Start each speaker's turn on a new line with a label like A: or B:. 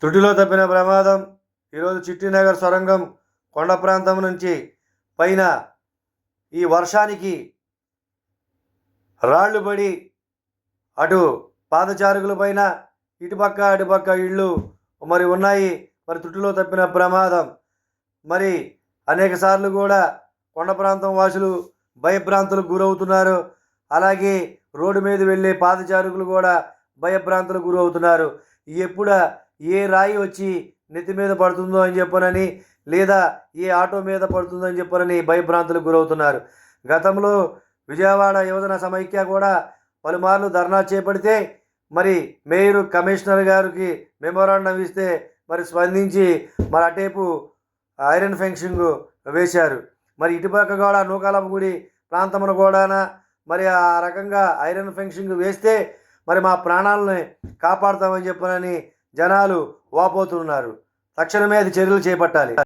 A: త్రుటిలో తప్పిన ప్రమాదం. ఈరోజు చిట్టినగర్ సొరంగం కొండ ప్రాంతం నుంచి పైన ఈ వర్షానికి రాళ్ళు పడి అటు పాదచారుకుల పైన ఇటుపక్క అటుపక్క ఇళ్ళు మరి ఉన్నాయి. మరి త్రుటిలో తప్పిన ప్రమాదం. మరి అనేక సార్లు కూడా కొండ ప్రాంతం వాసులు భయభ్రాంతులకు గురవుతున్నారు. అలాగే రోడ్డు మీద వెళ్ళే పాదచారుకులు కూడా భయభ్రాంతులకు గురవుతున్నారు. ఎప్పుడా ఏ రాయి వచ్చి నెత్తి మీద పడుతుందో అని చెప్పనని, లేదా ఏ ఆటో మీద పడుతుందో అని చెప్పనని భయభ్రాంతులకు గురవుతున్నారు. గతంలో విజయవాడ యువజన సమైక్య కూడా పలుమార్లు ధర్నా చేపడితే మరి మేయర్ కమిషనర్ గారికి మెమోరాండం ఇస్తే మరి స్పందించి మరి అటేపు ఐరన్ ఫెన్సింగ్ వేశారు. మరి ఇటుపక్క కూడా నూకాలమ్మ గుడి ప్రాంతమును కూడా మరి ఆ రకంగా ఐరన్ ఫెన్సింగ్ వేస్తే మరి మా ప్రాణాలని కాపాడుతామని చెప్పనని జనాలు వాపోతున్నారు. తక్షణమే అది చర్యలు చేపట్టాలి.